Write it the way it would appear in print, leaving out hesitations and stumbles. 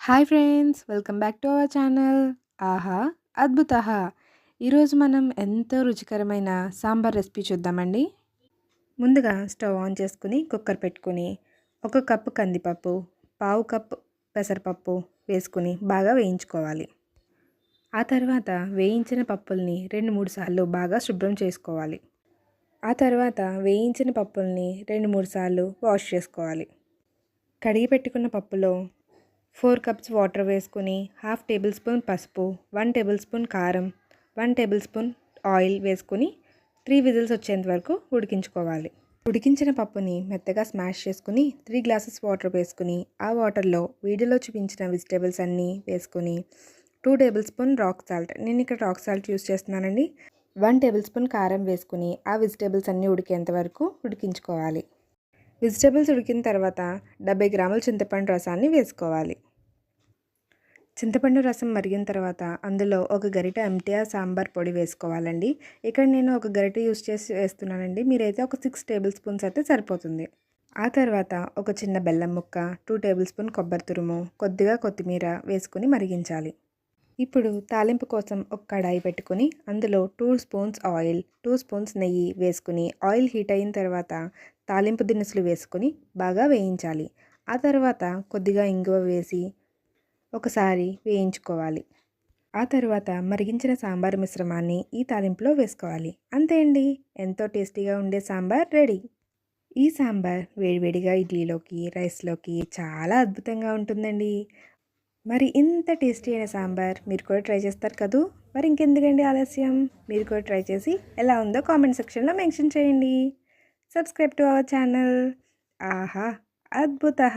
Hi friends! Welcome back to our channel. ఆహా! అద్భుతహ! ఈరోజు మనం ఎంతో రుచికరమైన సాంబార్ రెసిపీ చూద్దామండి. ముందుగా స్టవ్ ఆన్ చేసుకుని కుక్కర్ పెట్టుకుని ఒక కప్పు కందిపప్పు, పావు కప్పు పెసరపప్పు వేసుకుని బాగా వేయించుకోవాలి. ఆ తర్వాత వేయించిన పప్పుల్ని 2-3 సార్లు బాగా శుభ్రం చేసుకోవాలి. ఆ తర్వాత వేయించిన పప్పుల్ని 2-3 సార్లు వాష్ చేసుకోవాలి. కడిగి పెట్టుకున్న పప్పులో 4 కప్స్ వాటర్ వేసుకొని హాఫ్ టేబుల్ స్పూన్ పసుపు, 1 టేబుల్ స్పూన్ కారం, 1 టేబుల్ స్పూన్ ఆయిల్ వేసుకొని 3 విజిల్స్ వచ్చేంత వరకు ఉడికించుకోవాలి. ఉడికించిన పప్పుని మెత్తగా స్మాష్ చేసుకుని 3 గ్లాసెస్ వాటర్ వేసుకుని ఆ వాటర్లో వీడియోలో చూపించిన వెజిటేబుల్స్ అన్నీ వేసుకొని 2 టేబుల్ స్పూన్ రాక్ సాల్ట్, నేను ఇక్కడ రాక్ సాల్ట్ యూస్ చేస్తున్నానండి, 1 టేబుల్ స్పూన్ కారం వేసుకుని ఆ వెజిటేబుల్స్ అన్నీ ఉడికేంత వరకు ఉడికించుకోవాలి. వెజిటేబుల్స్ ఉడికిన తర్వాత 70 గ్రాముల చింతపండు రసాన్ని వేసుకోవాలి. చింతపండు రసం మరిగిన తర్వాత అందులో ఒక గరిట ఎంటీఆర్ సాంబార్ పొడి వేసుకోవాలండి. ఇక్కడ నేను ఒక గరిట యూస్ చేసి వేస్తున్నానండి. మీరైతే ఒక 6 టేబుల్ స్పూన్స్ అయితే సరిపోతుంది. ఆ తర్వాత ఒక చిన్న బెల్లం ముక్క, 2 టేబుల్ స్పూన్ కొబ్బరి తురుము, కొద్దిగా కొత్తిమీర వేసుకుని మరిగించాలి. ఇప్పుడు తాలింపు కోసం ఒక కడాయి పెట్టుకుని అందులో 2 స్పూన్స్ ఆయిల్, 2 స్పూన్స్ నెయ్యి వేసుకుని ఆయిల్ హీట్ అయిన తర్వాత తాలింపు దినుసులు వేసుకొని బాగా వేయించాలి. ఆ తర్వాత కొద్దిగా ఇంగువ వేసి ఒకసారి వేయించుకోవాలి. ఆ తర్వాత మరిగించిన సాంబార్ మిశ్రమాన్ని ఈ తాలింపులో వేసుకోవాలి. అంతే అండి, ఎంతో టేస్టీగా ఉండే సాంబార్ రెడీ. ఈ సాంబార్ వేడివేడిగా ఇడ్లీలోకి, రైస్లోకి చాలా అద్భుతంగా ఉంటుందండి. మరి ఇంత టేస్టీ అయిన సాంబార్ మీరు కూడా ట్రై చేస్తారు కదూ. మరి ఇంకెందుకండి ఆలస్యం, మీరు కూడా ట్రై చేసి ఎలా ఉందో కామెంట్ సెక్షన్లో మెన్షన్ చేయండి. Subscribe to our channel. ఆహా! అద్భుతహ!